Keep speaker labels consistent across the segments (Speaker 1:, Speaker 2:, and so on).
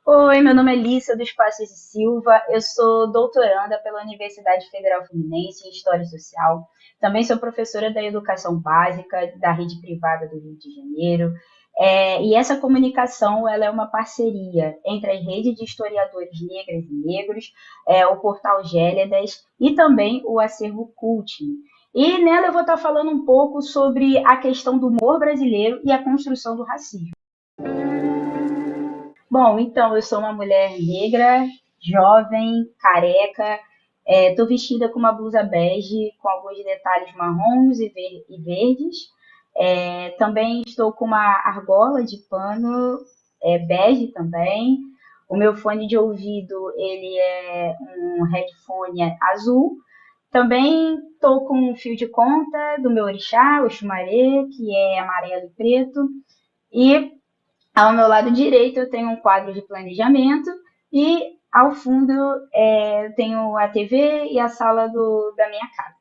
Speaker 1: Oi, meu nome é Lícia dos Passos e Silva, eu sou doutoranda pela Universidade Federal Fluminense em História Social. Também sou professora da Educação Básica da rede privada do Rio de Janeiro. E essa comunicação ela é uma parceria entre a rede de historiadores negras e negros, o portal Gélidas e também o acervo Cultime. E nela eu vou estar falando um pouco sobre a questão do humor brasileiro e a construção do racismo. Bom, então, eu sou uma mulher negra, jovem, careca, estou vestida com uma blusa bege, com alguns detalhes marrons e verdes. Também estou com uma argola de pano, bege também. O meu fone de ouvido, ele é um headphone azul. Também estou com um fio de conta do meu orixá, o Xumaré, que é amarelo e preto. E ao meu lado direito eu tenho um quadro de planejamento e ao fundo eu tenho a TV e a sala da minha casa.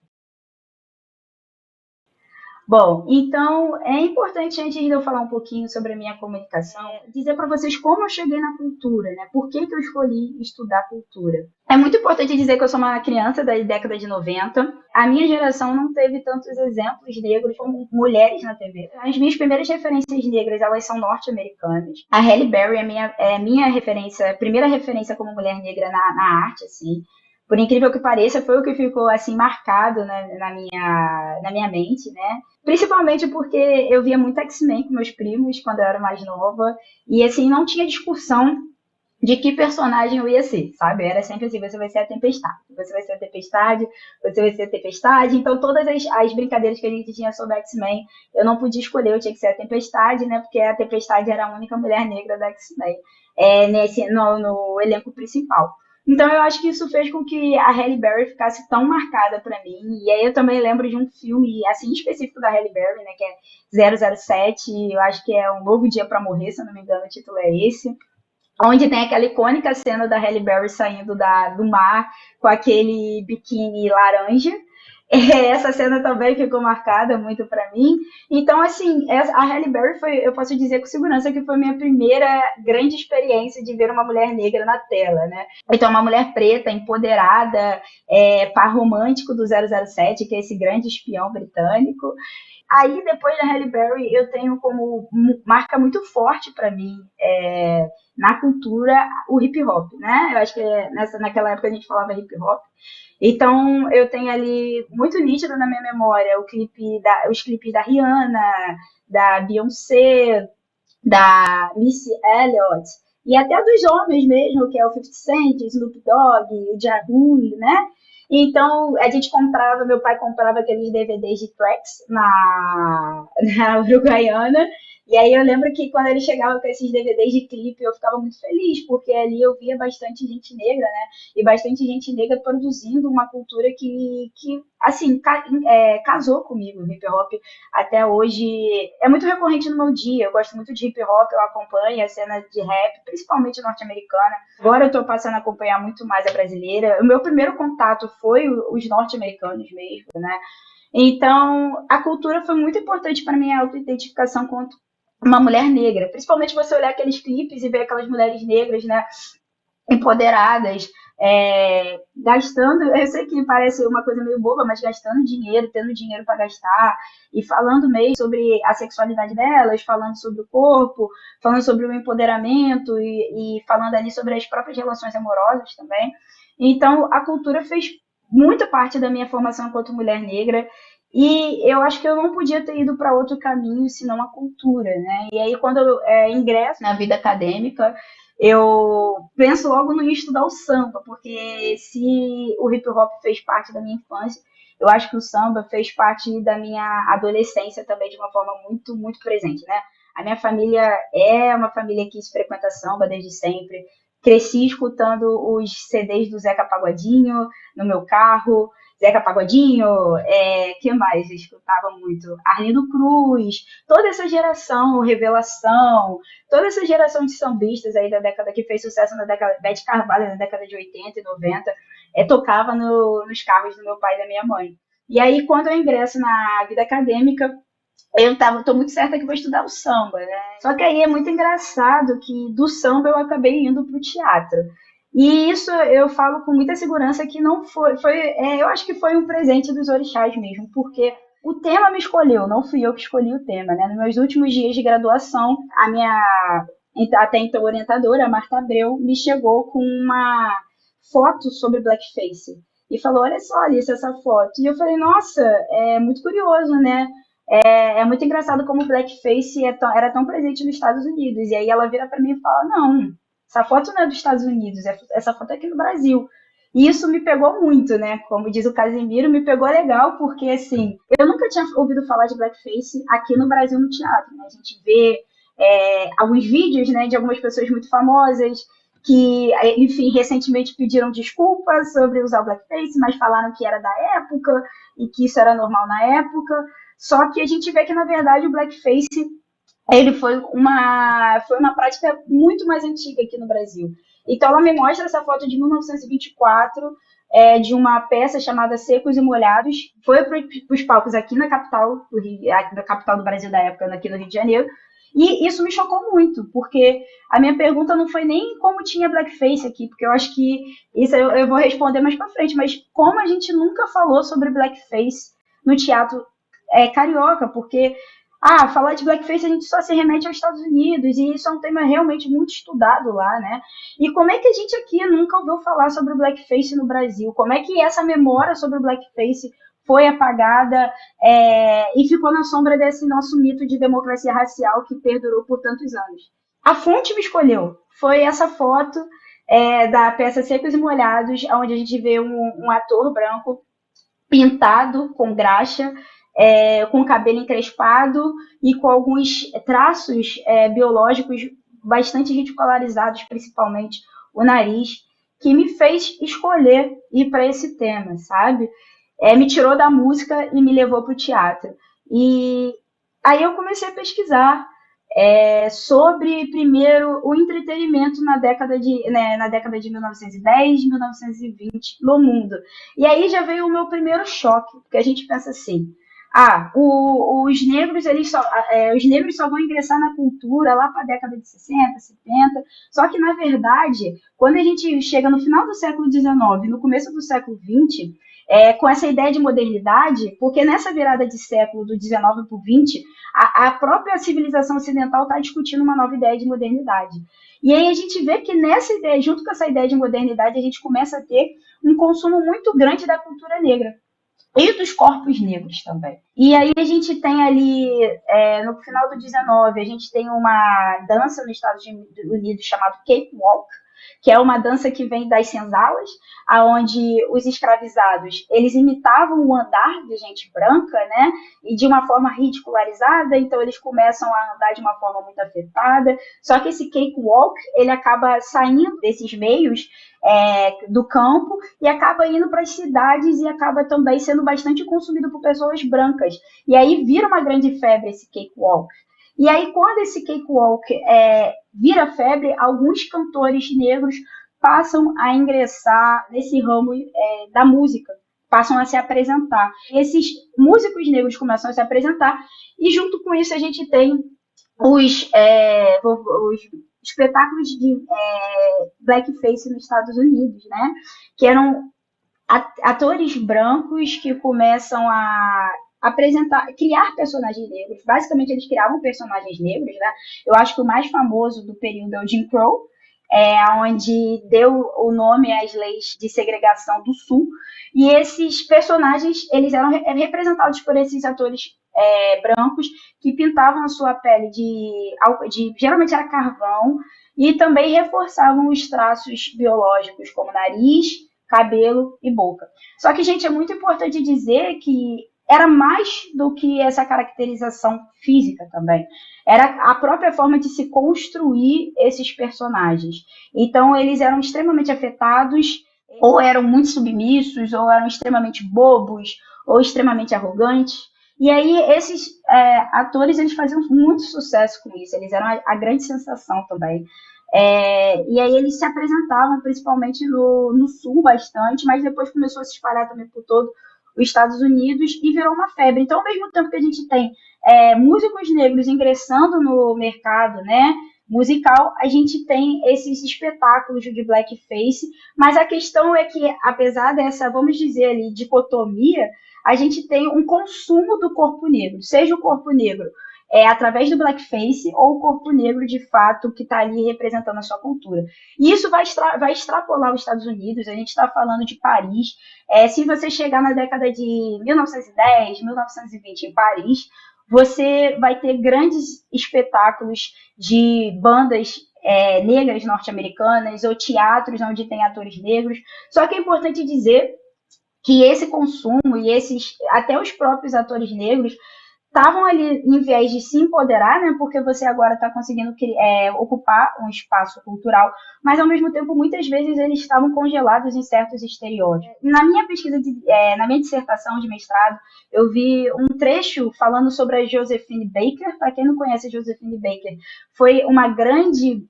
Speaker 1: Bom, então é importante, antes de eu falar um pouquinho sobre a minha comunicação, dizer para vocês como eu cheguei na cultura, né? Por que eu escolhi estudar cultura? É muito importante dizer que eu sou uma criança da década de 90. A minha geração não teve tantos exemplos negros como mulheres na TV. As minhas primeiras referências negras, elas são norte-americanas. A Halle Berry é minha referência, a primeira referência como mulher negra na arte, assim. Por incrível que pareça, foi o que ficou assim marcado, né, na minha mente, né? Principalmente porque eu via muito X-Men com meus primos quando eu era mais nova. E assim, não tinha discussão de que personagem eu ia ser, sabe? Era sempre assim, você vai ser a Tempestade, você vai ser a Tempestade, você vai ser a Tempestade. Então todas as brincadeiras que a gente tinha sobre X-Men, eu não podia escolher, eu tinha que ser a Tempestade, né? Porque a Tempestade era a única mulher negra da X-Men no elenco principal. Então eu acho que isso fez com que a Halle Berry ficasse tão marcada pra mim. E aí eu também lembro de um filme assim específico da Halle Berry, né, que é 007, eu acho que é Um Novo Dia pra Morrer, se eu não me engano, o título é esse, onde tem aquela icônica cena da Halle Berry saindo do mar com aquele biquíni laranja. Essa cena também ficou marcada muito para mim. Então, assim, a Halle Berry foi, eu posso dizer com segurança que foi a minha primeira grande experiência de ver uma mulher negra na tela, né? Então, uma mulher preta, empoderada, par romântico do 007, que é esse grande espião britânico. Aí, depois da Halle Berry, eu tenho como marca muito forte para mim na cultura o hip hop, né? Eu acho que naquela época a gente falava hip hop. Então, eu tenho ali muito nítido na minha memória os clipes da Rihanna, da Beyoncé, da Missy Elliott, e até dos homens mesmo, que é o 50 Cent, Snoop Dogg, o Ja Rule, né? Então, a gente comprava, meu pai comprava aqueles DVDs de tracks na Uruguaiana, e aí eu lembro que quando ele chegava com esses DVDs de clipe, eu ficava muito feliz, porque ali eu via bastante gente negra, né? E bastante gente negra produzindo uma cultura que assim, casou comigo, o hip hop até hoje é muito recorrente no meu dia. Eu gosto muito de hip hop, eu acompanho a cena de rap, principalmente norte-americana. Agora eu tô passando a acompanhar muito mais a brasileira. O meu primeiro contato foi os norte-americanos mesmo, né? Então, a cultura foi muito importante para minha autoidentificação quanto uma mulher negra. Principalmente você olhar aqueles clipes e ver aquelas mulheres negras, né? Empoderadas, gastando, eu sei que parece uma coisa meio boba, mas gastando dinheiro, tendo dinheiro para gastar, e falando meio sobre a sexualidade delas, falando sobre o corpo, falando sobre o empoderamento e falando ali sobre as próprias relações amorosas também. Então, a cultura fez muita parte da minha formação enquanto mulher negra, e eu acho que eu não podia ter ido para outro caminho senão a cultura, né? E aí, quando eu ingresso na vida acadêmica, eu penso logo no estudar o samba, porque se o hip hop fez parte da minha infância, eu acho que o samba fez parte da minha adolescência também de uma forma muito, muito presente, né? A minha família é uma família que frequenta samba desde sempre. Cresci escutando os CDs do Zeca Pagodinho no meu carro. Zeca Pagodinho, que mais eu escutava muito? Arlindo Cruz, toda essa geração, Revelação, toda essa geração de sambistas aí da década que fez sucesso na década, Bete Carvalho na década de 80 e 90, tocava nos carros do meu pai e da minha mãe. E aí, quando eu ingresso na vida acadêmica, tô muito certa que vou estudar o samba, né? Só que aí é muito engraçado que do samba eu acabei indo pro teatro. E isso eu falo com muita segurança que não eu acho que foi um presente dos orixás mesmo, porque o tema me escolheu, não fui eu que escolhi o tema, né? Nos meus últimos dias de graduação, a minha até então orientadora, a Marta Abreu, me chegou com uma foto sobre blackface e falou: Olha só, Alice, essa foto. E eu falei: Nossa, é muito curioso, né? É muito engraçado como o blackface era tão presente nos Estados Unidos. E aí ela vira para mim e fala: Não, essa foto não é dos Estados Unidos, essa foto é aqui no Brasil. E isso me pegou muito, né? Como diz o Casimiro, me pegou legal, porque assim, eu nunca tinha ouvido falar de blackface aqui no Brasil no teatro, né? A gente vê alguns vídeos, né, de algumas pessoas muito famosas que, enfim, recentemente pediram desculpas sobre usar o blackface, mas falaram que era da época e que isso era normal na época. Só que a gente vê que, na verdade, o blackface ele foi uma prática muito mais antiga aqui no Brasil. Então, ela me mostra essa foto de 1924, de uma peça chamada Secos e Molhados. Foi para os palcos aqui na capital, aqui na capital do Brasil da época, aqui no Rio de Janeiro. E isso me chocou muito, porque a minha pergunta não foi nem como tinha blackface aqui, porque eu acho que isso eu vou responder mais para frente, mas como a gente nunca falou sobre blackface no teatro carioca, porque falar de blackface a gente só se remete aos Estados Unidos, e isso é um tema realmente muito estudado lá, né? E como é que a gente aqui nunca ouviu falar sobre o blackface no Brasil? Como é que essa memória sobre o blackface foi apagada e ficou na sombra desse nosso mito de democracia racial que perdurou por tantos anos? A fonte me escolheu. Foi essa foto da peça Secos e Molhados, onde a gente vê um ator branco pintado com graxa, com cabelo encrespado e com alguns traços biológicos bastante ridicularizados, principalmente o nariz, que me fez escolher ir para esse tema, sabe? Me tirou da música e me levou para o teatro. E aí eu comecei a pesquisar sobre, primeiro, o entretenimento na década de 1910, 1920 no mundo. E aí já veio o meu primeiro choque, porque a gente pensa assim, os negros os negros só vão ingressar na cultura lá para a década de 60, 70, só que na verdade, quando a gente chega no final do século XIX, no começo do século XX, com essa ideia de modernidade, porque nessa virada de século do 19 para o 20, a própria civilização ocidental está discutindo uma nova ideia de modernidade. E aí a gente vê que nessa ideia, junto com essa ideia de modernidade, a gente começa a ter um consumo muito grande da cultura negra e dos corpos negros também. E aí a gente tem ali, no final do 19, a gente tem uma dança nos Estados Unidos chamada Cakewalk, que é uma dança que vem das senzalas, aonde os escravizados, eles imitavam o andar de gente branca, né, e de uma forma ridicularizada, então eles começam a andar de uma forma muito afetada, só que esse cakewalk, ele acaba saindo desses meios do campo e acaba indo para as cidades e acaba também sendo bastante consumido por pessoas brancas. E aí vira uma grande febre esse cakewalk. E aí, quando esse cakewalk vira febre, alguns cantores negros passam a ingressar nesse ramo da música, passam a se apresentar. Esses músicos negros começam a se apresentar e, junto com isso, a gente tem os espetáculos de blackface nos Estados Unidos, né? Que eram atores brancos que começam a criar personagens negros. Basicamente, eles criavam personagens negros, né? Eu acho que o mais famoso do período é o Jim Crow, onde deu o nome às leis de segregação do Sul. E esses personagens, eles eram representados por esses atores brancos que pintavam a sua pele geralmente era carvão, e também reforçavam os traços biológicos, como nariz, cabelo e boca. Só que, gente, é muito importante dizer que era mais do que essa caracterização física também. Era a própria forma de se construir esses personagens. Então, eles eram extremamente afetados, ou eram muito submissos, ou eram extremamente bobos, ou extremamente arrogantes. E aí, esses atores, eles faziam muito sucesso com isso. Eles eram a grande sensação também. E aí eles se apresentavam principalmente no sul bastante, mas depois começou a se espalhar também por todo os Estados Unidos e virou uma febre. Então, ao mesmo tempo que a gente tem músicos negros ingressando no mercado, né, musical, a gente tem esses espetáculos de blackface, mas a questão é que, apesar dessa, vamos dizer ali, dicotomia, a gente tem um consumo do corpo negro, seja o corpo negro através do blackface ou o corpo negro de fato que está ali representando a sua cultura. E isso vai extrapolar os Estados Unidos, a gente está falando de Paris. Se você chegar na década de 1910, 1920 em Paris, você vai ter grandes espetáculos de bandas negras norte-americanas ou teatros onde tem atores negros. Só que é importante dizer que esse consumo e até os próprios atores negros estavam ali em viés de se empoderar, né, porque você agora está conseguindo ocupar um espaço cultural, mas ao mesmo tempo muitas vezes eles estavam congelados em certos estereótipos. Na minha pesquisa, na minha dissertação de mestrado, eu vi um trecho falando sobre a Josephine Baker. Para quem não conhece a Josephine Baker, foi uma grande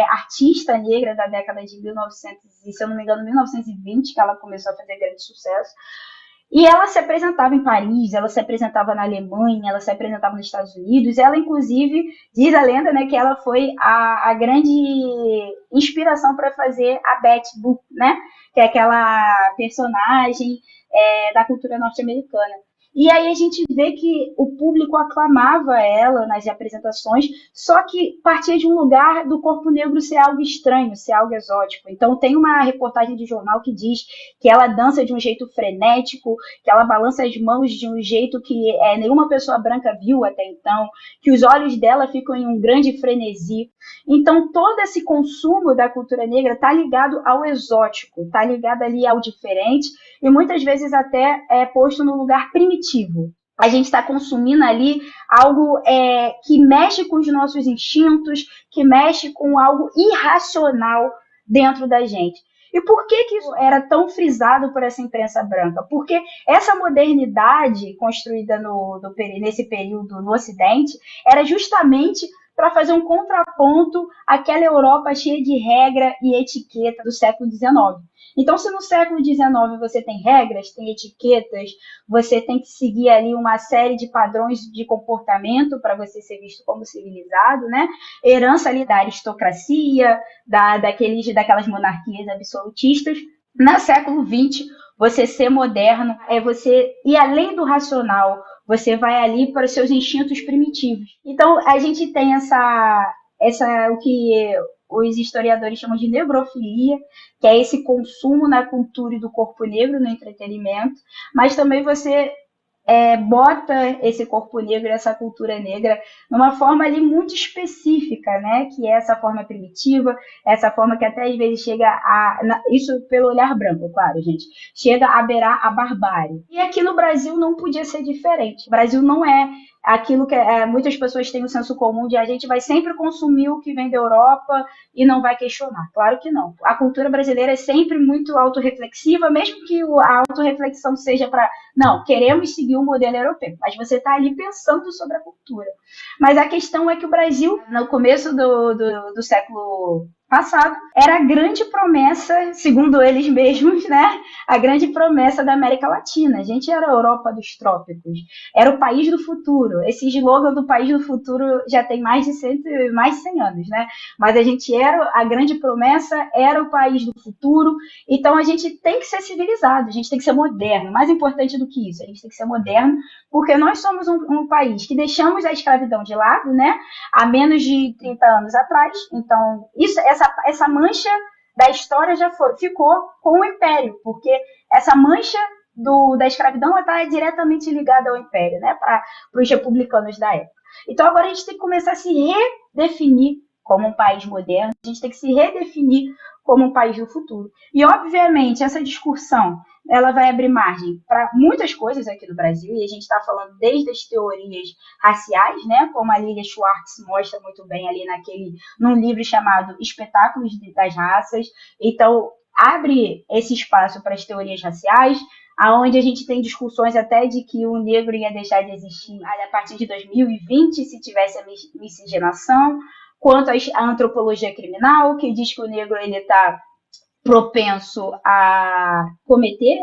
Speaker 1: artista negra da década de 1900, se eu não me engano, 1920, que ela começou a fazer grande sucesso. E ela se apresentava em Paris, ela se apresentava na Alemanha, ela se apresentava nos Estados Unidos. Ela, inclusive, diz a lenda, né, que ela foi a grande inspiração para fazer a Betty Boop, né, que é aquela personagem da cultura norte-americana. E aí a gente vê que o público aclamava ela nas apresentações, só que partia de um lugar do corpo negro ser algo estranho, ser algo exótico. Então tem uma reportagem de jornal que diz que ela dança de um jeito frenético, que ela balança as mãos de um jeito que nenhuma pessoa branca viu até então, que os olhos dela ficam em um grande frenesi. Então todo esse consumo da cultura negra está ligado ao exótico, está ligado ali ao diferente, e muitas vezes até é posto no lugar primitivo. A gente está consumindo ali algo que mexe com os nossos instintos, que mexe com algo irracional dentro da gente. E por que isso era tão frisado por essa imprensa branca? Porque essa modernidade construída nesse período no Ocidente era justamente para fazer um contraponto àquela Europa cheia de regra e etiqueta do século XIX. Então, se no século XIX você tem regras, tem etiquetas, você tem que seguir ali uma série de padrões de comportamento para você ser visto como civilizado, né? Herança ali da aristocracia, daquelas monarquias absolutistas. No século XX, você ser moderno é você ir além do racional, você vai ali para os seus instintos primitivos. Então, a gente tem o que os historiadores chamam de negrofilia, que é esse consumo na cultura e do corpo negro no entretenimento, mas também você bota esse corpo negro, essa cultura negra, numa forma ali muito específica, né? Que é essa forma primitiva, essa forma que até às vezes chega isso pelo olhar branco, claro, gente, chega a beirar a barbárie. E aqui no Brasil não podia ser diferente. O Brasil não é aquilo que muitas pessoas têm o senso comum de a gente vai sempre consumir o que vem da Europa e não vai questionar. Claro que não. A cultura brasileira é sempre muito autorreflexiva, mesmo que a autorreflexão seja para não, queremos seguir o modelo europeu, mas você está ali pensando sobre a cultura. Mas a questão é que o Brasil, no começo do século passado, era a grande promessa, segundo eles mesmos, né? A grande promessa da América Latina. A gente era a Europa dos trópicos, era o país do futuro. Esse slogan do país do futuro já tem mais de 100 anos, né? Mas a gente era a grande promessa, era o país do futuro. Então a gente tem que ser civilizado, a gente tem que ser moderno. Mais importante do que isso, a gente tem que ser moderno, porque nós somos um país que deixamos a escravidão de lado, né? Há menos de 30 anos atrás. Então, essa mancha da história ficou com o Império, porque essa mancha da escravidão está diretamente ligada ao Império, né? Para os republicanos da época. Então, agora a gente tem que começar a se redefinir como um país moderno, a gente tem que se redefinir como um país do futuro. E, obviamente, essa discussão ela vai abrir margem para muitas coisas aqui no Brasil, e a gente está falando desde as teorias raciais, né, como a Lilia Schwartz mostra muito bem ali num livro chamado Espetáculos das Raças. Então, abre esse espaço para as teorias raciais, aonde a gente tem discussões até de que o negro ia deixar de existir a partir de 2020, se tivesse a miscigenação, quanto à antropologia criminal, que diz que o negro ele está propenso a cometer,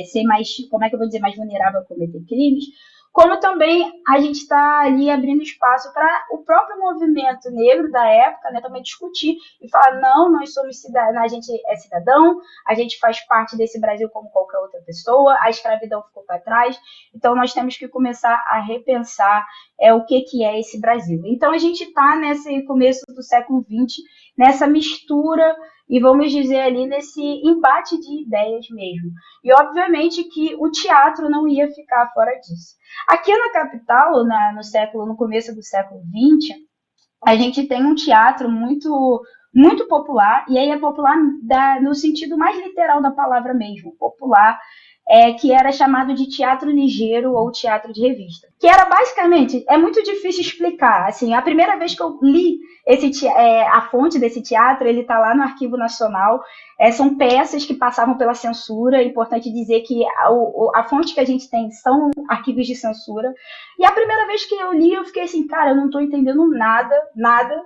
Speaker 1: ser mais, como é que eu vou dizer, mais vulnerável a cometer crimes, como também a gente está ali abrindo espaço para o próprio movimento negro da época, né, também discutir e falar, não, nós somos cidadãos, a gente é cidadão, a gente faz parte desse Brasil como qualquer outra pessoa, a escravidão ficou para trás, então nós temos que começar a repensar o que é esse Brasil. Então a gente está nesse começo do século XX, nessa mistura e vamos dizer ali nesse embate de ideias mesmo. E obviamente que o teatro não ia ficar fora disso. Aqui na capital, no começo do século XX, a gente tem um teatro muito popular, e aí é popular no sentido mais literal da palavra mesmo, popular, que era chamado de teatro ligeiro ou teatro de revista. Que era basicamente, é muito difícil explicar, assim, a primeira vez que eu li a fonte desse teatro, ele está lá no Arquivo Nacional, são peças que passavam pela censura, é importante dizer que a fonte que a gente tem são arquivos de censura, e a primeira vez que eu li, eu fiquei assim, cara, eu não estou entendendo nada.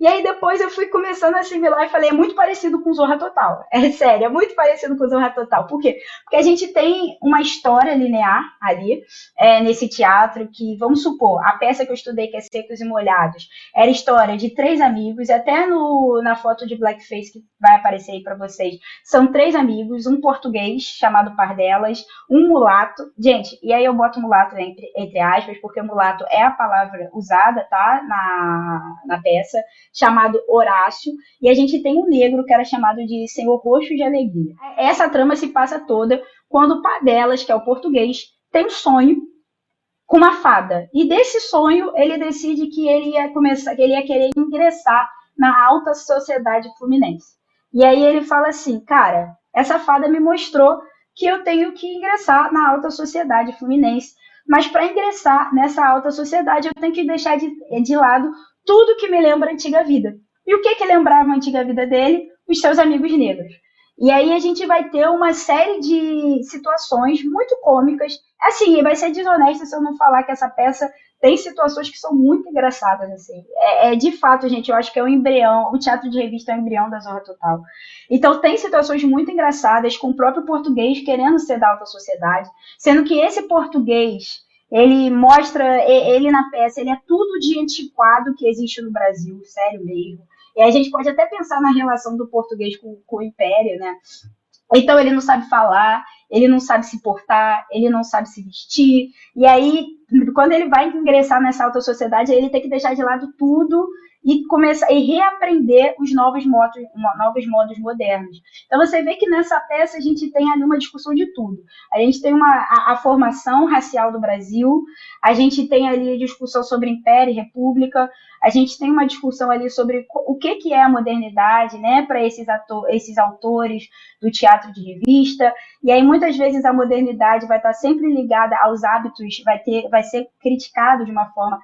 Speaker 1: E aí depois eu fui começando a assimilar e falei, é muito parecido com Zorra Total. É sério, é muito parecido com Zorra Total. Por quê? Porque a gente tem uma história linear ali, nesse teatro, que, vamos supor, a peça que eu estudei, que é Secos e Molhados, era história de 3 amigos, e até na foto de blackface que vai aparecer aí para vocês, são 3 amigos, um português chamado Pardelas, um mulato, gente, e aí eu boto mulato entre aspas, porque mulato é a palavra usada, tá, na peça, chamado Horácio, e a gente tem um negro que era chamado de Senhor Roxo de Alegria. Essa trama se passa toda quando o Pardelas, que é o português, tem um sonho com uma fada. E desse sonho ele decide que ele ia querer ingressar na alta sociedade fluminense. E aí ele fala assim, cara, essa fada me mostrou que eu tenho que ingressar na alta sociedade fluminense, mas para ingressar nessa alta sociedade eu tenho que deixar de lado tudo que me lembra a antiga vida. E o que lembrava a antiga vida dele? Os seus amigos negros. E aí a gente vai ter uma série de situações muito cômicas. Assim, vai ser desonesto se eu não falar que essa peça tem situações que são muito engraçadas, assim. De fato, gente, eu acho que é o embrião, o teatro de revista é o embrião da Zorra Total. Então tem situações muito engraçadas com o próprio português querendo ser da alta sociedade, sendo que esse português, ele mostra, ele na peça, ele é tudo de antiquado que existe no Brasil, sério mesmo. E a gente pode até pensar na relação do português com o Império, né? Então ele não sabe falar, ele não sabe se portar, ele não sabe se vestir. E aí, quando ele vai ingressar nessa alta sociedade, ele tem que deixar de lado tudo e começar e reaprender os novos modos modernos. Então você vê que nessa peça a gente tem ali uma discussão de tudo. A gente tem a formação racial do Brasil, a gente tem ali a discussão sobre Império e República, a gente tem uma discussão ali sobre o que é a modernidade, né, para esses autores do teatro de revista. E aí muitas vezes a modernidade vai estar sempre ligada aos hábitos, vai ser criticado de uma forma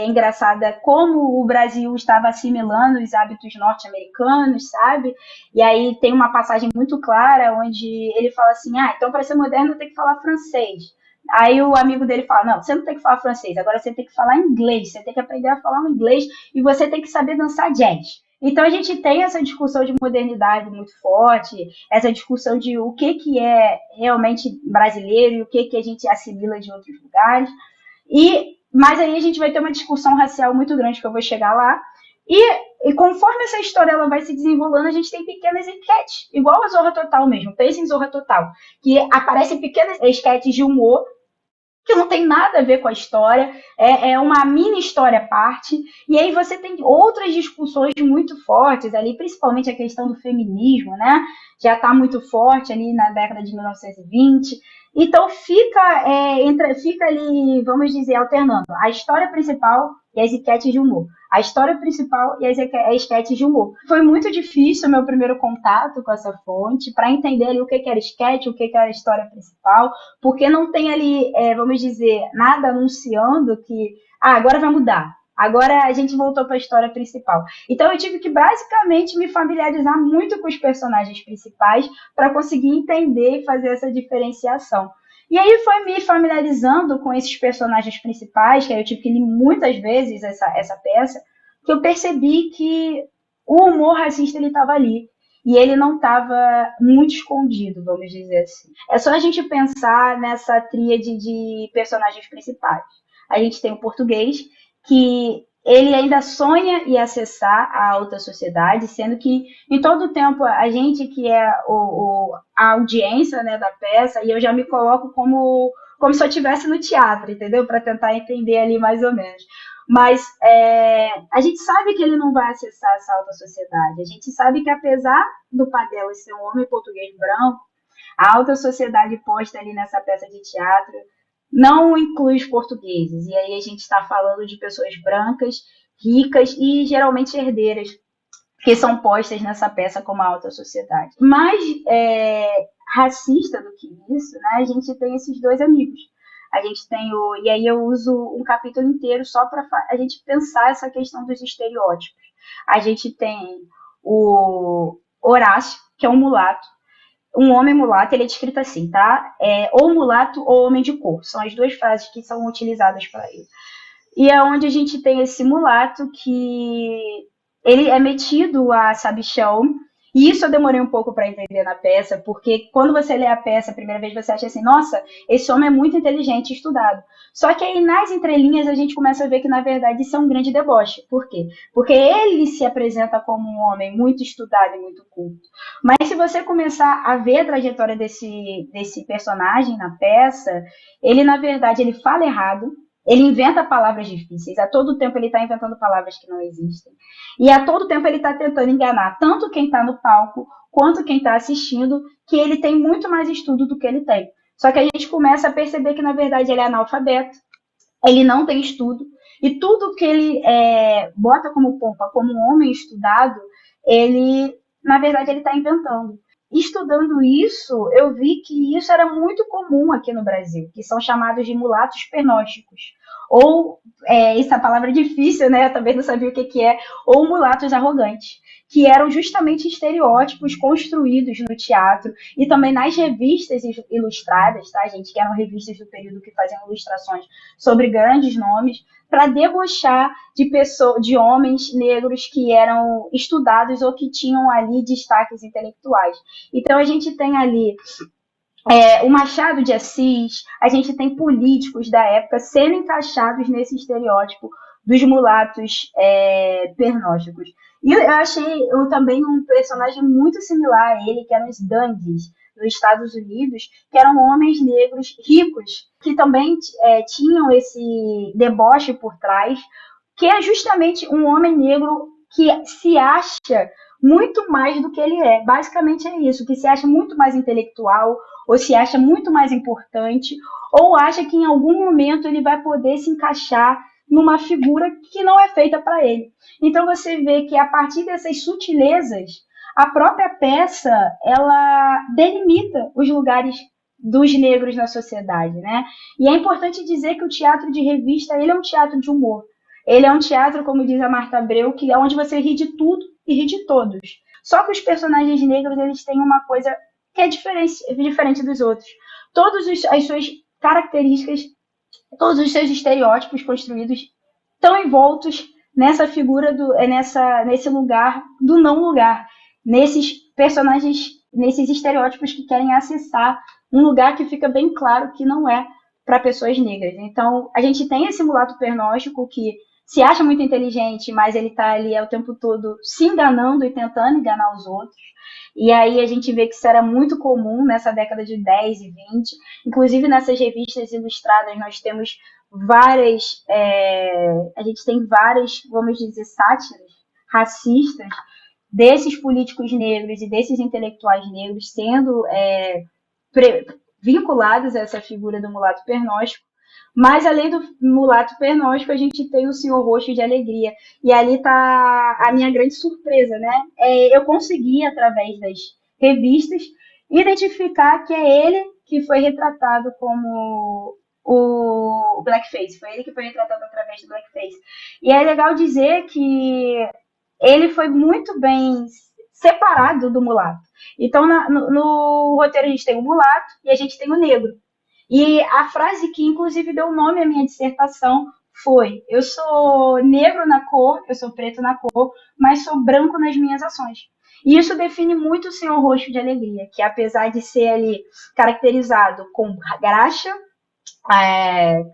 Speaker 1: engraçada como o Brasil estava assimilando os hábitos norte-americanos, sabe? E aí tem uma passagem muito clara onde ele fala assim, então para ser moderno eu tenho que falar francês. Aí o amigo dele fala, não, você não tem que falar francês, agora você tem que falar inglês, você tem que aprender a falar um inglês e você tem que saber dançar jazz. Então a gente tem essa discussão de modernidade muito forte, essa discussão de o que é realmente brasileiro e o que a gente assimila de outros lugares. Mas aí a gente vai ter uma discussão racial muito grande, que eu vou chegar lá. E conforme essa história ela vai se desenrolando, a gente tem pequenas esquetes, igual a Zorra Total mesmo. Pense em Zorra Total, que aparecem pequenas esquetes de humor, que não tem nada a ver com a história, é uma mini história à parte, e aí você tem outras discussões muito fortes ali, principalmente a questão do feminismo, né? Já está muito forte ali na década de 1920. Então fica ali, vamos dizer, alternando a história principal e as esquetes de humor. A história principal e as esquetes de humor. Foi muito difícil o meu primeiro contato com essa fonte, para entender ali o que era esquete, o que era a história principal, porque não tem ali, vamos dizer, nada anunciando que agora vai mudar. Agora a gente voltou para a história principal. Então eu tive que basicamente me familiarizar muito com os personagens principais para conseguir entender e fazer essa diferenciação. E aí foi me familiarizando com esses personagens principais, que aí eu tive que ler muitas vezes essa peça, que eu percebi que o humor racista ele estava ali. e ele não estava muito escondido, vamos dizer assim. É só a gente pensar nessa tríade de personagens principais. A gente tem o português, que ele ainda sonha em acessar a alta sociedade, sendo que em todo o tempo a gente que é a audiência, né, da peça, e eu já me coloco como se eu estivesse no teatro, entendeu? Para tentar entender ali mais ou menos. Mas a gente sabe que ele não vai acessar essa alta sociedade. A gente sabe que apesar do Padela ser um homem português branco, a alta sociedade posta ali nessa peça de teatro não inclui os portugueses. E aí a gente está falando de pessoas brancas, ricas e geralmente herdeiras, que são postas nessa peça como a alta sociedade. Mais racista do que isso, né, a gente tem esses dois amigos. A gente tem o. E aí eu uso um capítulo inteiro só para a gente pensar essa questão dos estereótipos. A gente tem o Horácio, que é um mulato, um homem mulato, ele é descrito assim, tá? Ou mulato ou homem de cor. São as duas frases que são utilizadas para ele. E é onde a gente tem esse mulato que ele é metido a sabichão. E isso eu demorei um pouco para entender na peça, porque quando você lê a peça a primeira vez, você acha assim, nossa, esse homem é muito inteligente e estudado. Só que aí nas entrelinhas a gente começa a ver que na verdade isso é um grande deboche. Por quê? Porque ele se apresenta como um homem muito estudado e muito culto. Mas se você começar a ver a trajetória desse personagem na peça, ele na verdade ele fala errado, ele inventa palavras difíceis, a todo tempo ele está inventando palavras que não existem. E a todo tempo ele está tentando enganar tanto quem está no palco quanto quem está assistindo, que ele tem muito mais estudo do que ele tem. Só que a gente começa a perceber que, na verdade, ele é analfabeto, ele não tem estudo, e tudo que ele bota como pompa, como um homem estudado, ele, na verdade, ele está inventando. Estudando isso, eu vi que isso era muito comum aqui no Brasil, que são chamados de mulatos pernósticos. Ou, essa palavra é difícil, né? Eu também não sabia o que é, ou mulatos arrogantes, que eram justamente estereótipos construídos no teatro e também nas revistas ilustradas, tá, gente? Que eram revistas do período que faziam ilustrações sobre grandes nomes, para debochar de homens negros que eram estudados ou que tinham ali destaques intelectuais. Então a gente tem ali o Machado de Assis, a gente tem políticos da época sendo encaixados nesse estereótipo dos mulatos pernósticos. E eu achei também um personagem muito similar a ele, que eram os dandies nos Estados Unidos, que eram homens negros ricos, que também tinham esse deboche por trás, que é justamente um homem negro que se acha muito mais do que ele é. Basicamente é isso, que se acha muito mais intelectual, ou se acha muito mais importante, ou acha que em algum momento ele vai poder se encaixar numa figura que não é feita para ele. Então você vê que a partir dessas sutilezas, a própria peça ela delimita os lugares dos negros na sociedade, né? E é importante dizer que o teatro de revista ele é um teatro de humor. Ele é um teatro, como diz a Marta Abreu, que é onde você ri de tudo e ri de todos. Só que os personagens negros eles têm uma coisa que é diferente dos outros. Todas as suas características, todos os seus estereótipos construídos estão envoltos nessa figura nesse lugar do não lugar, nesses personagens, nesses estereótipos que querem acessar um lugar que fica bem claro que não é para pessoas negras. Então, a gente tem esse mulato pernóstico que se acha muito inteligente, mas ele está ali o tempo todo se enganando e tentando enganar os outros. E aí a gente vê que isso era muito comum nessa década de 10 e 20. Inclusive nessas revistas ilustradas nós temos várias, a gente tem várias, vamos dizer, sátiras racistas desses políticos negros e desses intelectuais negros sendo vinculados a essa figura do mulato pernóstico. Mas além do mulato pernóstico, a gente tem o Senhor Roxo de Alegria. E ali está a minha grande surpresa, né? Eu consegui, através das revistas, identificar que é ele que foi retratado como o Blackface. Foi ele que foi retratado através do Blackface. E é legal dizer que ele foi muito bem separado do mulato. Então, no roteiro a gente tem o mulato e a gente tem o negro. E a frase que, inclusive, deu nome à minha dissertação foi: eu sou negro na cor, eu sou preto na cor, mas sou branco nas minhas ações. E isso define muito o Senhor Roxo de Alegria, que apesar de ser ali caracterizado com graxa,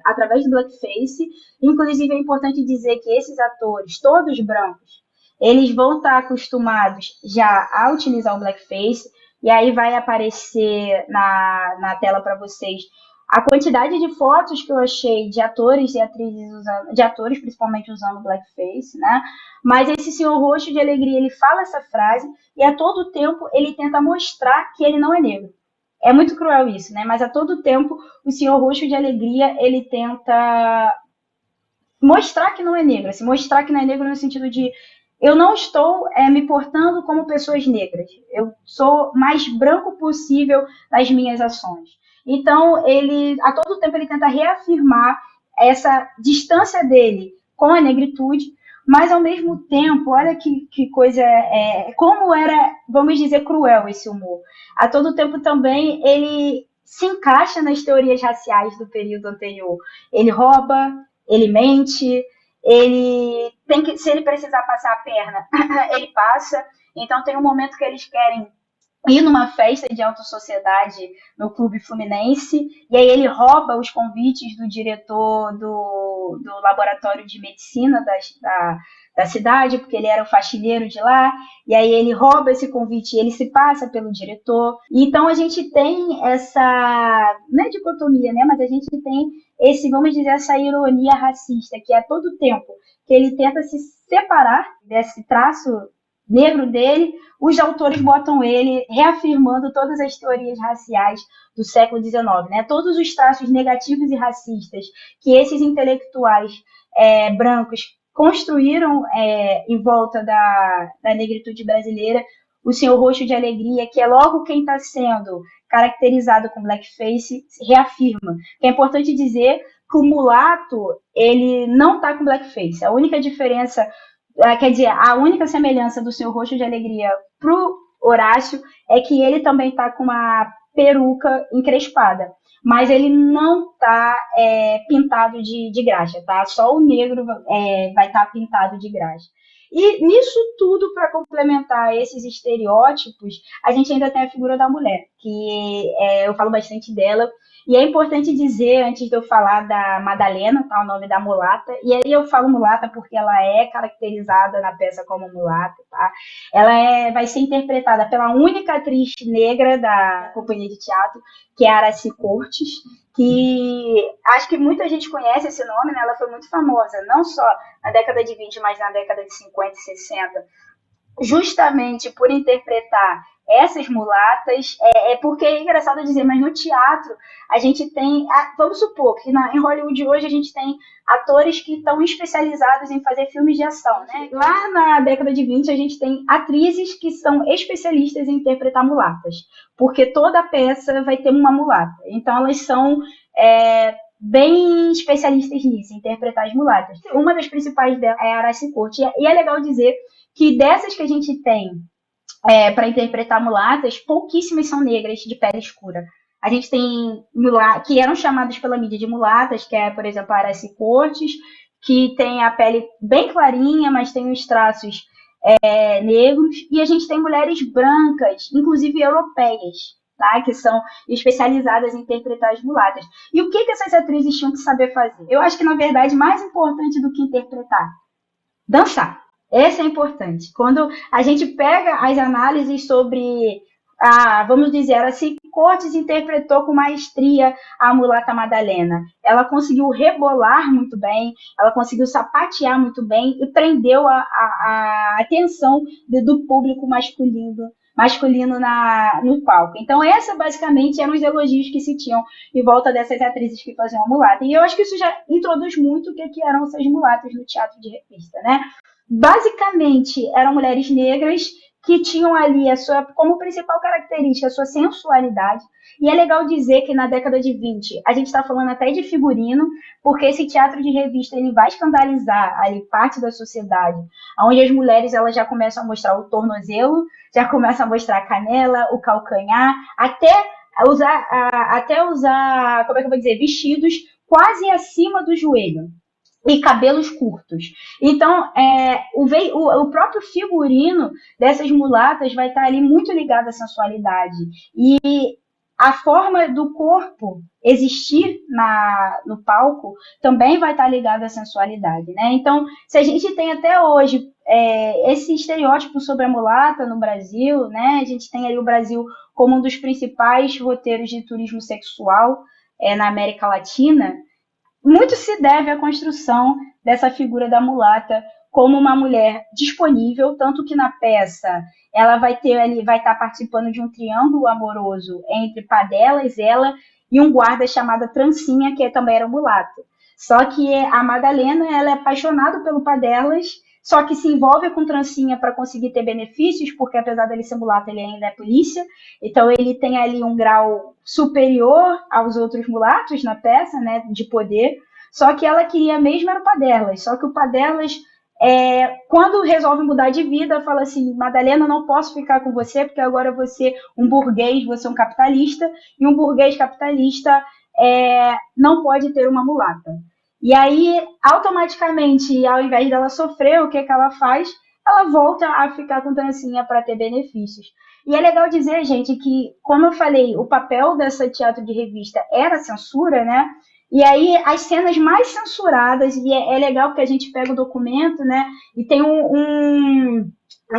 Speaker 1: através do blackface, inclusive é importante dizer que esses atores, todos brancos, eles vão estar acostumados já a utilizar o blackface, e aí vai aparecer na tela para vocês a quantidade de fotos que eu achei de atores e atrizes usando, de atores principalmente usando blackface, né? Mas esse Senhor Roxo de Alegria, ele fala essa frase e a todo tempo ele tenta mostrar que ele não é negro. É muito cruel isso, né? Mas a todo tempo o Senhor Roxo de Alegria, ele tenta mostrar que não é negro, assim, mostrar que não é negro no sentido de eu não estou me portando como pessoas negras, eu sou mais branco possível nas minhas ações. Então, ele, a todo tempo, ele tenta reafirmar essa distância dele com a negritude, mas ao mesmo tempo, olha que coisa, como era, vamos dizer, cruel esse humor. A todo tempo também ele se encaixa nas teorias raciais do período anterior. Ele rouba, ele mente, ele tem que, se ele precisar passar a perna, ele passa. Então tem um momento que eles querem ir numa festa de alta sociedade no Clube Fluminense, e aí ele rouba os convites do diretor do laboratório de medicina da cidade, porque ele era o faxineiro de lá, e aí ele rouba esse convite e ele se passa pelo diretor. Então a gente tem essa, não é dicotomia, né, mas a gente tem esse, vamos dizer, essa ironia racista, que a todo tempo que ele tenta se separar desse traço negro dele, os autores botam ele reafirmando todas as teorias raciais do século XIX, né? Todos os traços negativos e racistas que esses intelectuais brancos construíram em volta da negritude brasileira, o Senhor Roxo de Alegria, que é logo quem está sendo caracterizado com blackface, reafirma. É importante dizer que o mulato, ele não está com blackface. A única diferença, quer dizer, a única semelhança do Senhor Roxo de Alegria pro Horácio é que ele também tá com uma peruca encrespada, mas ele não tá pintado de graxa, tá? Só o negro vai estar pintado de graxa. E nisso tudo, para complementar esses estereótipos, a gente ainda tem a figura da mulher, que eu falo bastante dela. E é importante dizer, antes de eu falar da Madalena, tá, o nome da mulata, e aí eu falo mulata porque ela é caracterizada na peça como mulata, tá? Ela vai ser interpretada pela única atriz negra da companhia de teatro, que é a Aracy Cortes, que acho que muita gente conhece esse nome, né? Ela foi muito famosa, não só na década de 20, mas na década de 50 e 60, justamente por interpretar essas mulatas, porque é engraçado dizer, mas no teatro a gente tem, vamos supor que em Hollywood hoje a gente tem atores que estão especializados em fazer filmes de ação, né? Lá na década de 20 a gente tem atrizes que são especialistas em interpretar mulatas, porque toda peça vai ter uma mulata, então elas são bem especialistas nisso, em interpretar as mulatas. Uma das principais dela é a Aracy Cortes, e é legal dizer que dessas que a gente tem para interpretar mulatas, pouquíssimas são negras de pele escura. A gente tem mulatas que eram chamadas pela mídia de mulatas, que é, por exemplo, a Aracy Cortes, que tem a pele bem clarinha, mas tem os traços negros. E a gente tem mulheres brancas, inclusive europeias, tá? Que são especializadas em interpretar as mulatas. E o que essas atrizes tinham que saber fazer? Eu acho que, na verdade, mais importante do que interpretar, dançar. Essa é importante. Quando a gente pega as análises sobre, vamos dizer, a Aracy Cortes interpretou com maestria a mulata Madalena. Ela conseguiu rebolar muito bem, ela conseguiu sapatear muito bem e prendeu a atenção do público masculino no palco. Então, essa basicamente eram os elogios que se tinham em volta dessas atrizes que faziam a mulata. E eu acho que isso já introduz muito o que eram essas mulatas no teatro de revista, né? Basicamente, eram mulheres negras que tinham ali como principal característica a sua sensualidade. E é legal dizer que na década de 20, a gente está falando até de figurino, porque esse teatro de revista ele vai escandalizar ali parte da sociedade, onde as mulheres elas já começam a mostrar o tornozelo, já começam a mostrar a canela, o calcanhar, até usar, como é que eu vou dizer, vestidos quase acima do joelho. e cabelos curtos. Então, o próprio figurino dessas mulatas vai estar ali muito ligado à sensualidade. E a forma do corpo existir no palco também vai estar ligada à sensualidade, né? Então, se a gente tem até hoje esse estereótipo sobre a mulata no Brasil, né? A gente tem ali o Brasil como um dos principais roteiros de turismo sexual na América Latina. Muito se deve à construção dessa figura da mulata como uma mulher disponível, tanto que na peça ela vai estar participando de um triângulo amoroso entre Padelas, ela e um guarda chamado Trancinha, que também era mulato. Só que a Madalena, ela é apaixonada pelo Padelas, só que se envolve com Trancinha para conseguir ter benefícios, porque apesar dele ser mulato, ele ainda é polícia, então ele tem ali um grau superior aos outros mulatos na peça, né, de poder. Só que ela queria mesmo era o Padelas. Só que o Padelas, quando resolve mudar de vida, fala assim: Madalena, não posso ficar com você, porque agora você um burguês, você um capitalista, e um burguês capitalista não pode ter uma mulata. E aí, automaticamente, ao invés dela sofrer, o que ela faz? Ela volta a ficar com Trancinha para ter benefícios. E é legal dizer, gente, que, como eu falei, o papel dessa teatro de revista era censura, né? E aí, as cenas mais censuradas, e é legal porque a gente pega o documento, né? E tem um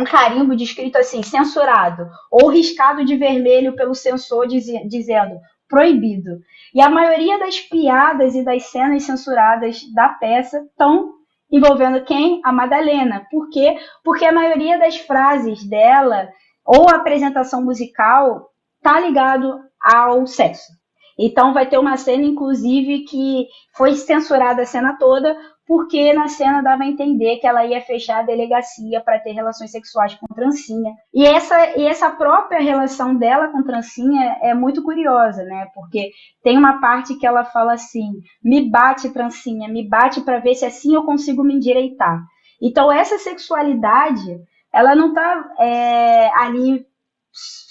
Speaker 1: carimbo descrito assim, censurado, ou riscado de vermelho pelo censor dizendo proibido. E a maioria das piadas e das cenas censuradas da peça estão envolvendo quem? A Madalena. Por quê? Porque a maioria das frases dela, ou a apresentação musical, tá ligado ao sexo. Então vai ter uma cena, inclusive, que foi censurada a cena toda, porque na cena dava a entender que ela ia fechar a delegacia para ter relações sexuais com Trancinha. E essa própria relação dela com Trancinha é muito curiosa, né? Porque tem uma parte que ela fala assim: me bate, Trancinha, me bate para ver se assim eu consigo me endireitar. Então essa sexualidade, ela não está ali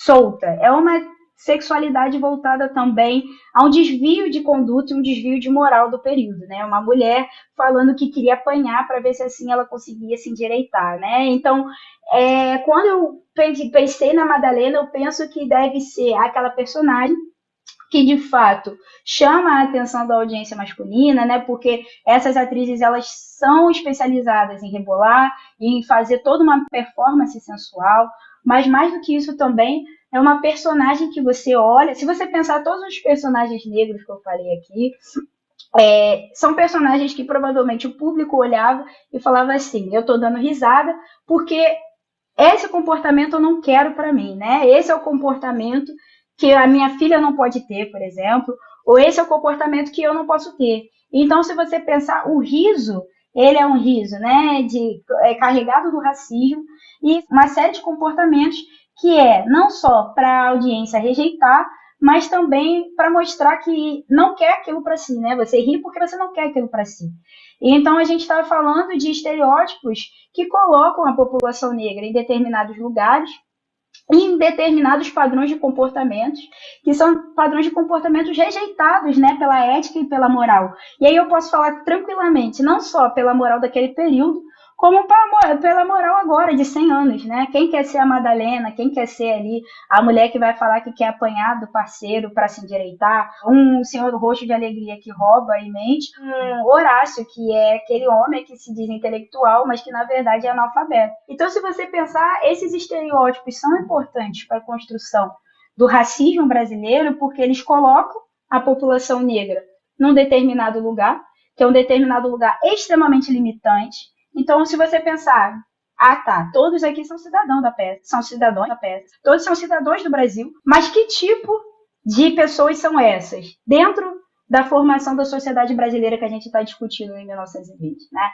Speaker 1: solta. É uma sexualidade voltada também a um desvio de conduta e um desvio de moral do período, né? Uma mulher falando que queria apanhar para ver se assim ela conseguia se endireitar, né? Então, quando eu pensei na Madalena, eu penso que deve ser aquela personagem que de fato chama a atenção da audiência masculina, né? Porque essas atrizes elas são especializadas em rebolar e em fazer toda uma performance sensual, mas mais do que isso também é uma personagem que você olha. Se você pensar todos os personagens negros que eu falei aqui, são personagens que provavelmente o público olhava e falava assim: eu tô dando risada porque esse comportamento eu não quero para mim, né? Esse é o comportamento que a minha filha não pode ter, por exemplo, ou esse é o comportamento que eu não posso ter. Então, se você pensar, o riso, ele é um riso, né, carregado do racismo e uma série de comportamentos que não só para a audiência rejeitar, mas também para mostrar que não quer aquilo para si, né? Você ri porque você não quer aquilo para si. E então a gente está falando de estereótipos que colocam a população negra em determinados lugares, em determinados padrões de comportamentos, que são padrões de comportamentos rejeitados, né, pela ética e pela moral. E aí eu posso falar tranquilamente, não só pela moral daquele período, como pela moral agora, de 100 anos, né? Quem quer ser a Madalena, quem quer ser ali a mulher que vai falar que quer apanhar do parceiro para se endireitar, um senhor do rosto de alegria que rouba e mente, um Horácio, que é aquele homem que se diz intelectual, mas que na verdade é analfabeto. Então, se você pensar, esses estereótipos são importantes para a construção do racismo brasileiro, porque eles colocam a população negra num determinado lugar, que é um determinado lugar extremamente limitante. Então, se você pensar, todos aqui são cidadãos da peça, todos são cidadãos do Brasil, mas que tipo de pessoas são essas? Dentro da formação da sociedade brasileira que a gente está discutindo em 1920, né?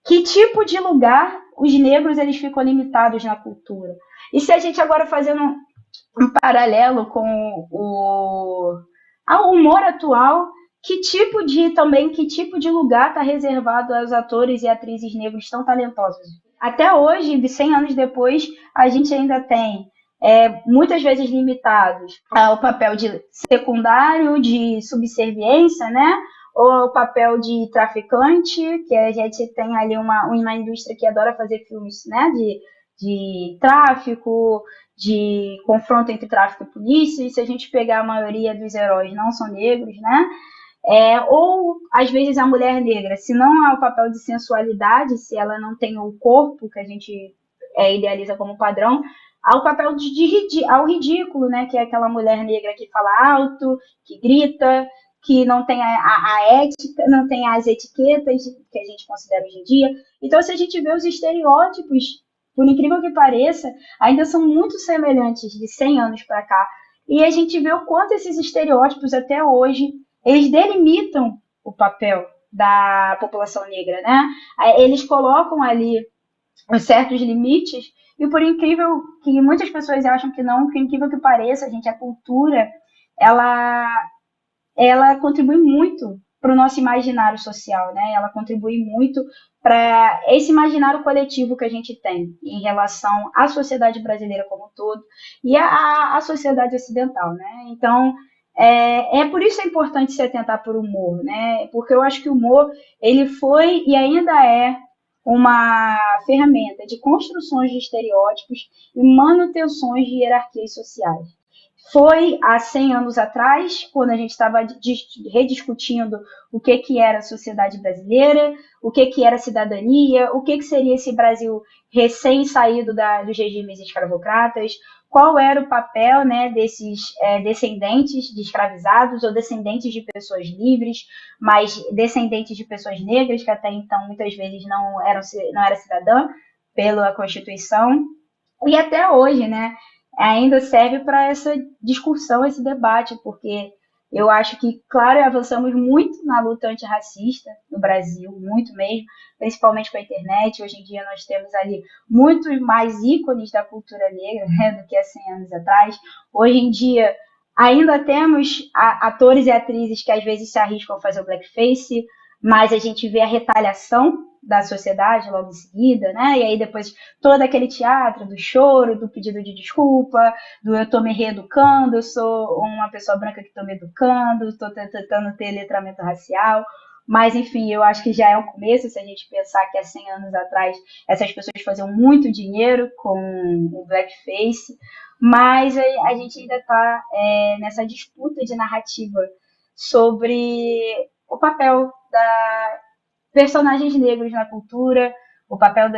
Speaker 1: Que tipo de lugar os negros eles ficam limitados na cultura? E se a gente agora fazendo um paralelo com o humor atual, que tipo de lugar está reservado aos atores e atrizes negros tão talentosos? Até hoje, 100 anos depois, a gente ainda tem muitas vezes limitados ao papel de secundário, de subserviência, né? ou o papel de traficante, que a gente tem ali uma indústria que adora fazer filmes, né, de tráfico, de confronto entre tráfico e polícia, e se a gente pegar a maioria dos heróis não são negros, né, ou às vezes a mulher negra, se não há o papel de sensualidade, se ela não tem o corpo que a gente idealiza como padrão, há o papel ao ridículo, né? Que é aquela mulher negra que fala alto, que grita, que não tem a ética, não tem as etiquetas que a gente considera hoje em dia. Então, se a gente vê os estereótipos, por incrível que pareça, ainda são muito semelhantes de 100 anos para cá. E a gente vê o quanto esses estereótipos até hoje eles delimitam o papel da população negra, né? Eles colocam ali certos limites e por incrível que muitas pessoas acham que não, por incrível que pareça, gente, a cultura ela ela contribui muito para o nosso imaginário social, né? Ela contribui muito para esse imaginário coletivo que a gente tem em relação à sociedade brasileira como um todo e à sociedade ocidental, né? Então, por isso é importante se atentar para o humor, né? Porque eu acho que o humor, ele foi e ainda é uma ferramenta de construções de estereótipos e manutenções de hierarquias sociais. Foi há 100 anos atrás, quando a gente estava rediscutindo o que era a sociedade brasileira, o que era cidadania, o que seria esse Brasil recém-saído dos regimes escravocratas, qual era o papel, né, desses descendentes de escravizados ou descendentes de pessoas livres, mas descendentes de pessoas negras, que até então muitas vezes não era cidadã pela Constituição. E até hoje, né, ainda serve para essa discussão, esse debate, porque eu acho que, claro, avançamos muito na luta antirracista no Brasil, muito mesmo, principalmente com a internet. Hoje em dia nós temos ali muitos mais ícones da cultura negra, né, do que há 100 anos atrás. Hoje em dia ainda temos atores e atrizes que às vezes se arriscam a fazer o blackface, mas a gente vê a retaliação da sociedade logo em seguida, né? E aí depois todo aquele teatro do choro, do pedido de desculpa, do eu tô me reeducando, eu sou uma pessoa branca que tô me educando, estou tentando ter letramento racial. Mas, enfim, eu acho que já é o começo, se a gente pensar que há 100 anos atrás essas pessoas faziam muito dinheiro com o blackface, mas a gente ainda está nessa disputa de narrativa sobre o papel personagens negros na cultura, o papel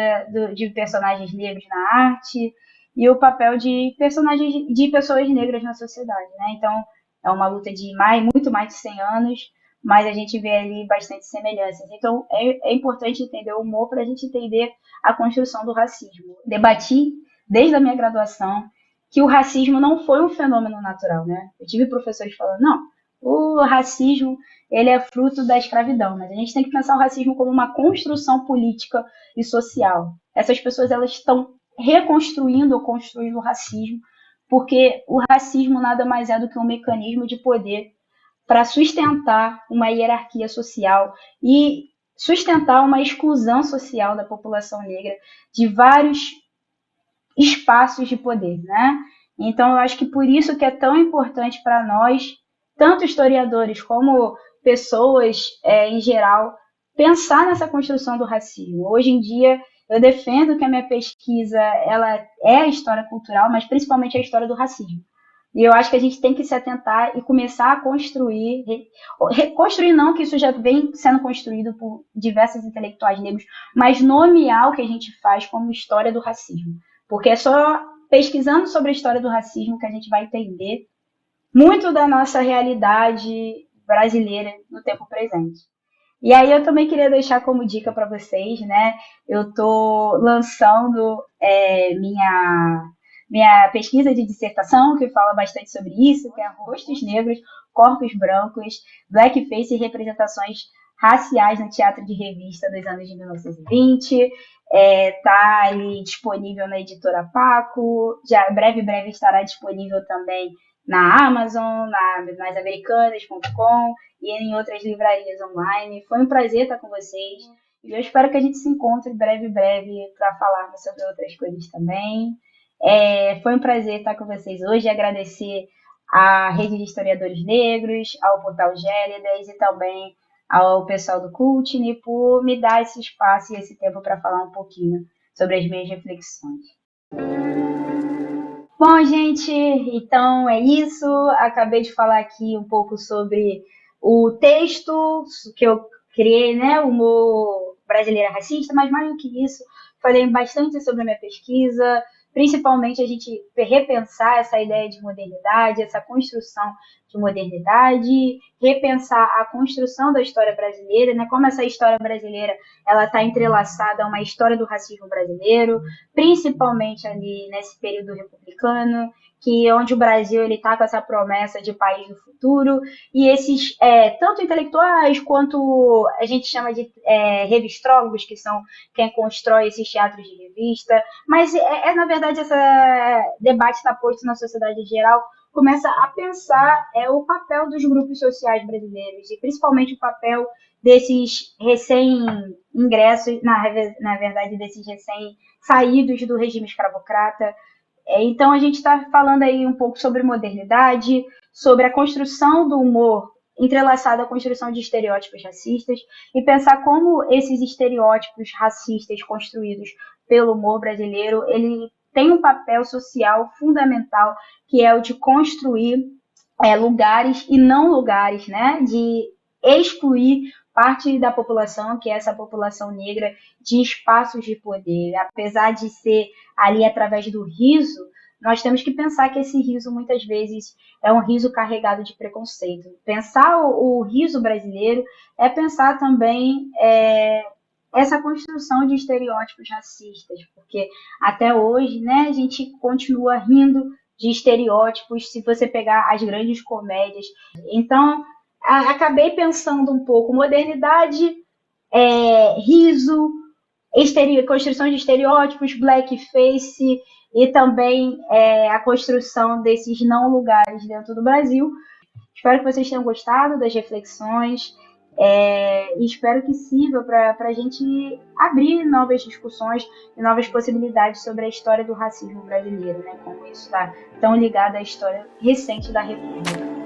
Speaker 1: de personagens negros na arte e o papel de personagens de pessoas negras na sociedade, né? Então é uma luta de muito mais de 100 anos, mas a gente vê ali bastante semelhanças. Então é importante entender o humor para a gente entender a construção do racismo. Debati desde a minha graduação que o racismo não foi um fenômeno natural, né? Eu tive professores falando, não, o racismo ele é fruto da escravidão, mas a gente tem que pensar o racismo como uma construção política e social. Essas pessoas elas estão reconstruindo ou construindo o racismo, porque o racismo nada mais é do que um mecanismo de poder para sustentar uma hierarquia social e sustentar uma exclusão social da população negra de vários espaços de poder, né? Então eu acho que por isso que é tão importante para nós, tanto historiadores como pessoas em geral, pensar nessa construção do racismo. Hoje em dia eu defendo que a minha pesquisa ela é a história cultural, mas principalmente a história do racismo. E eu acho que a gente tem que se atentar e começar a construir, reconstruir não, que isso já vem sendo construído por diversos intelectuais negros, mas nomear o que a gente faz como história do racismo. Porque é só pesquisando sobre a história do racismo que a gente vai entender muito da nossa realidade brasileira no tempo presente. E aí eu também queria deixar como dica para vocês, né? Eu estou lançando minha pesquisa de dissertação, que fala bastante sobre isso, que é Rostos Negros, Corpos Brancos, Blackface e Representações Raciais no Teatro de Revista dos anos de 1920. Tá ali disponível na editora Paco, já breve estará disponível também na Amazon, nas americanas.com e em outras livrarias online. Foi um prazer estar com vocês e eu espero que a gente se encontre breve para falarmos sobre outras coisas também. Foi um prazer estar com vocês hoje, agradecer à Rede de Historiadores Negros, ao Portal Gélidas e também ao pessoal do Cultne por me dar esse espaço e esse tempo para falar um pouquinho sobre as minhas reflexões. Bom, gente, então é isso. Acabei de falar aqui um pouco sobre o texto que eu criei, né? O Humor Brasileiro Racista, mas mais do que isso, falei bastante sobre a minha pesquisa, principalmente a gente repensar essa ideia de modernidade, essa construção de modernidade, repensar a construção da história brasileira, né? Como essa história brasileira ela está entrelaçada a uma história do racismo brasileiro, principalmente ali nesse período republicano, que onde o Brasil ele está com essa promessa de país do futuro, e esses tanto intelectuais quanto a gente chama de revistrólogos, que são quem constrói esses teatros de revista, mas na verdade esse debate está posto na sociedade em geral, começa a pensar o papel dos grupos sociais brasileiros, e principalmente o papel desses recém-ingressos, na verdade, desses recém-saídos do regime escravocrata. Então, a gente está falando aí um pouco sobre modernidade, sobre a construção do humor entrelaçada à construção de estereótipos racistas, e pensar como esses estereótipos racistas construídos pelo humor brasileiro, ele tem um papel social fundamental, que é o de construir lugares e não lugares, né? De excluir parte da população, que é essa população negra, de espaços de poder. Apesar de ser ali através do riso, nós temos que pensar que esse riso muitas vezes é um riso carregado de preconceito. Pensar o riso brasileiro é pensar também essa construção de estereótipos racistas, porque até hoje, né, a gente continua rindo de estereótipos, se você pegar as grandes comédias. Então, acabei pensando um pouco modernidade, riso, construção de estereótipos, blackface e também a construção desses não lugares dentro do Brasil. Espero que vocês tenham gostado das reflexões e espero que sirva para a gente abrir novas discussões e novas possibilidades sobre a história do racismo brasileiro, né? Como isso está tão ligado à história recente da República.